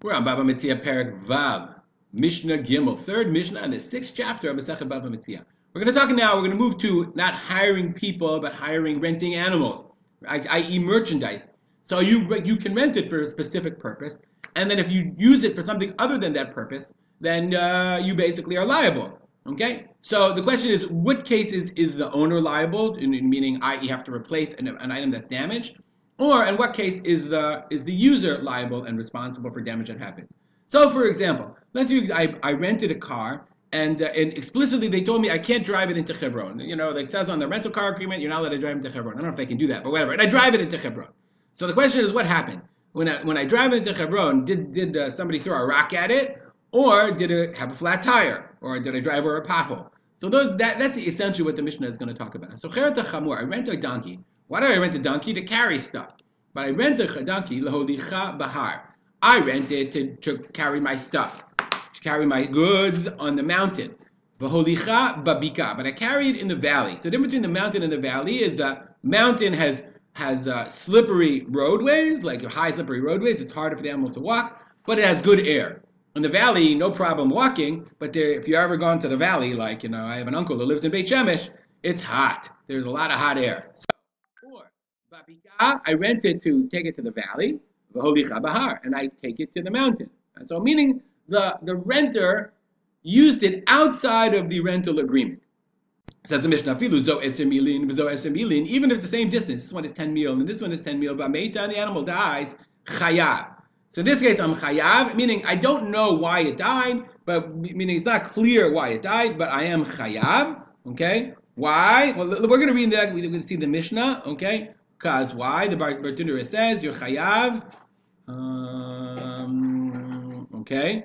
We're on Baba Metzia Perek Vav, Mishnah Gimel, third Mishnah in the sixth chapter of Masechet Baba Metzia. We're going to talk now, we're going to move to not hiring people, but renting animals, i.e. merchandise. So you can rent it for a specific purpose, and then if you use it for something other than that purpose, then you basically are liable. Okay? So the question is, what case is the owner liable, meaning you have to replace an item that's damaged? Or in what case is the user liable and responsible for damage that happens? So, for example, let's use I rented a car, and explicitly they told me I can't drive it into Hebron. You know, like it says on the rental car agreement, you're not allowed to drive into Hebron. I don't know if they can do that, but whatever. And I drive it into Hebron. So the question is, what happened when I drive it into Hebron? Did somebody throw a rock at it, or did it have a flat tire, or did I drive over a pothole? So that's essentially what the Mishnah is going to talk about. So cheret chamor, I rent a donkey. Why do I rent a donkey? To carry stuff. But I rent a donkey, laholicha bahar. I rent it to carry my stuff, to carry my goods on the mountain. Vaholicha babika. But I carry it in the valley. So the difference between the mountain and the valley is the mountain has slippery roadways, like high slippery roadways. It's harder for the animal to walk, but it has good air. In the valley, no problem walking, but if you've ever gone to the valley, like, I have an uncle who lives in Beit Shemesh, it's hot. There's a lot of hot air. So, I rent it to take it to the valley, and I take it to the mountain. And so meaning the renter used it outside of the rental agreement. Says the Mishnah, even if it's the same distance, this one is 10 mil and this one is 10 mil, but the animal dies, chayav. So in this case, I'm chayav, meaning I don't know why it died, but meaning it's not clear why it died, but I am chayav. Okay, why? Well, we're going to read that. We're going to see the Mishnah. Okay. Because why? The Bartunura says you're chayav. Okay.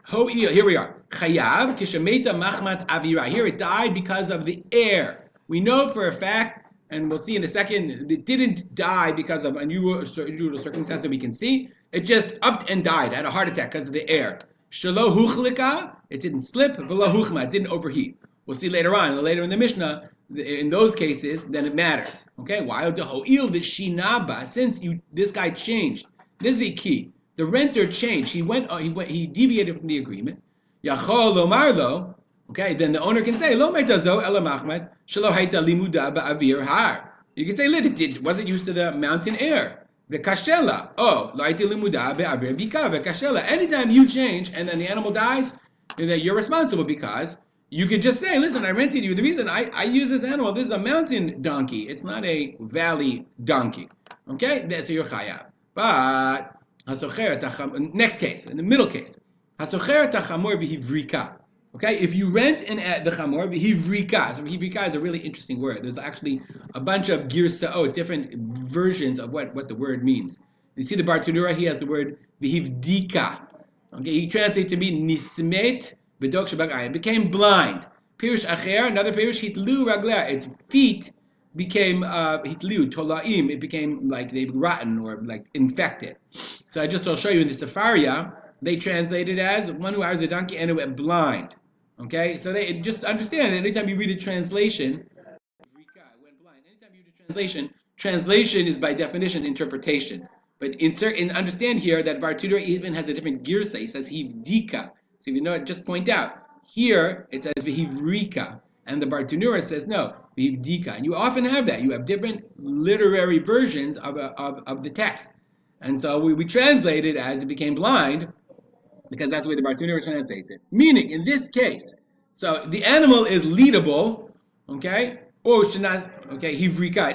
Here we are. Chayav kishemeta machmat avira. Here it died because of the air. We know for a fact, and we'll see in a second, it didn't die because of unusual circumstances that we can see. It just upped and died, had a heart attack because of the air. Shelo huchlika. It didn't slip. V'lo huchma. It didn't overheat. We'll see later in the Mishnah. In those cases, then it matters. Okay, why? Since this guy changed. This is a key. The renter changed. He deviated from the agreement. Yachol lomar lo. Okay, then the owner can say, Lo metazo ela machmat shelo haita limuda ba'avir har. You can say, it wasn't used to the mountain air. V'kashela. Oh, lo haita limuda ba'avir bika v'kashela. Anytime you change and then the animal dies, then you're responsible because you could just say, listen, I rented you. The reason I use this animal, this is a mountain donkey. It's not a valley donkey. Okay? So you're chayav. But, next case, in the middle case. Hasocher tachamor v'hivrika. Okay? If you rent the chamor v'hivrika. So v'hivrika is a really interesting word. There's actually a bunch of girsa'ot, different versions of what the word means. You see the Bartunura, he has the word v'hivdika. Okay? He translates to me nismet. It became blind. Pirush acher, another pirush, hitlu raglea. Its feet became hitlu tolaim. It became like they rotten or like infected. So I'll show you in the Sefaria. They translate it as one who hires a donkey and it went blind. Okay, so they just understand that anytime you read a translation, it went blind. Anytime you read a translation is by definition interpretation. But understand here that Bartudur even has a different girsa. He says hivdika. So if you know it, just point out. Here, it says Vihivrika, and the Bartunura says no, Vihivdika. And you often have that. You have different literary versions of the text. And so we translate it as it became blind, because that's the way the Bartunura translates it. Meaning, in this case, so the animal is leadable, okay, or Hivrika.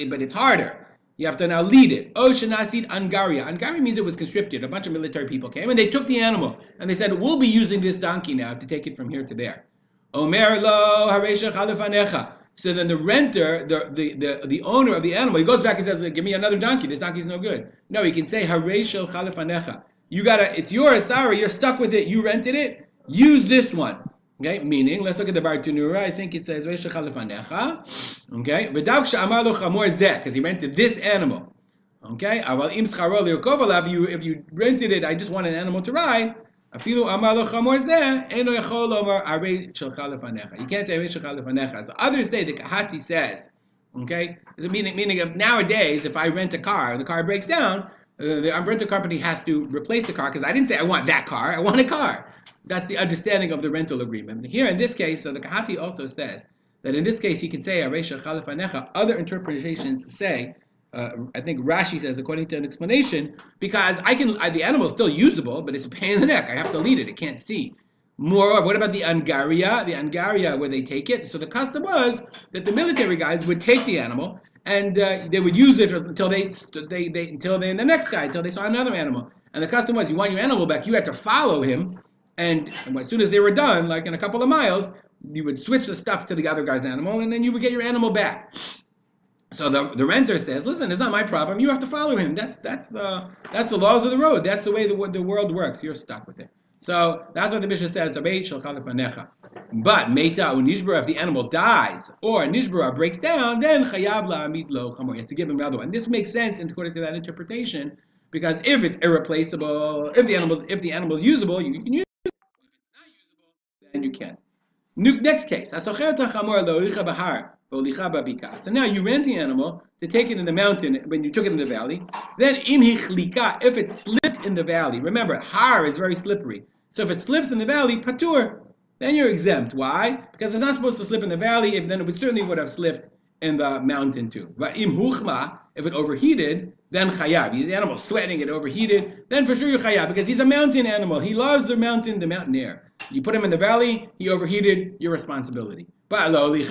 But it's harder. You have to now lead it. Oh, shanasid angaria. Angaria means it was conscripted. A bunch of military people came and they took the animal and they said, we'll be using this donkey now to take it from here to there. Omer lo haresha chalifanecha. So then the renter, the owner of the animal, he goes back and says, give me another donkey. This donkey's no good. No, he can say haresha chalifanecha. It's yours, sorry, you're stuck with it. You rented it. Use this one. Okay, meaning, let's look at the Bartunura. I think it says, okay, because he rented this animal. Okay, if you rented it, I just want an animal to ride. You can't say, so others say, the Kahati says, okay, the meaning of nowadays, if I rent a car, the car breaks down, the rental company has to replace the car because I didn't say I want that car. I want a car. That's the understanding of the rental agreement. Here in this case, so the Kahati also says that in this case he can say Aresha Chalifanecha. Other interpretations say, I think Rashi says according to an explanation, because the animal is still usable, but it's a pain in the neck. I have to lead it. It can't see. Moreover, what about the Angaria? The Angaria where they take it. So the custom was that the military guys would take the animal and they would use it until the next guy until they saw another animal. And the custom was, you want your animal back, you had to follow him, and as soon as they were done, like in a couple of miles, you would switch the stuff to the other guy's animal, and then you would get your animal back. So the renter says, listen, it's not my problem. You have to follow him. That's the laws of the road. That's the way the world works. You're stuck with it. So that's what the Mishnah says. But meita u nishbara, if the animal dies or nishbara breaks down, then chayav la'amid lo chamor. He has to give him another one. This makes sense according to that interpretation, because if it's irreplaceable, if the animal's usable, you can use it. If it's not usable, then you can't. Next case. So now you rent the animal to take it in the mountain when you took it in the valley. Then if it slipped in the valley, remember, har is very slippery. So if it slips in the valley, patur, then you're exempt. Why? Because it's not supposed to slip in the valley, then it certainly would have slipped in the mountain too. But im huchma, if it overheated, then chayav. The animal's sweating, it overheated, then for sure you're chayav, because he's a mountain animal. He loves the mountain air. You put him in the valley, he overheated, your responsibility. But if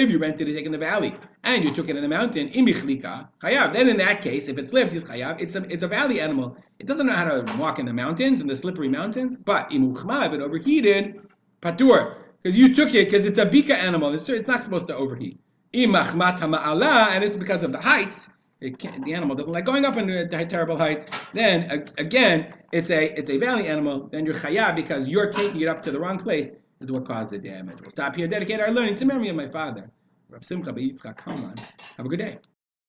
you rented it, take in the valley, and you took it in the mountain, chayav. Then in that case, if it slipped, it's chayav. It's a valley animal. It doesn't know how to walk in the mountains, in the slippery mountains. But if it overheated, patur. Because you took it, because it's a bika animal. It's not supposed to overheat. And it's because of the heights. The animal doesn't like going up into terrible heights. Then again, it's a valley animal. Then you're chayav because you're taking it up to the wrong place is what caused the damage. We'll stop here. Dedicate our learning to memory of my father, Rav Simcha B'Yitzchak Kalman. Have a good day.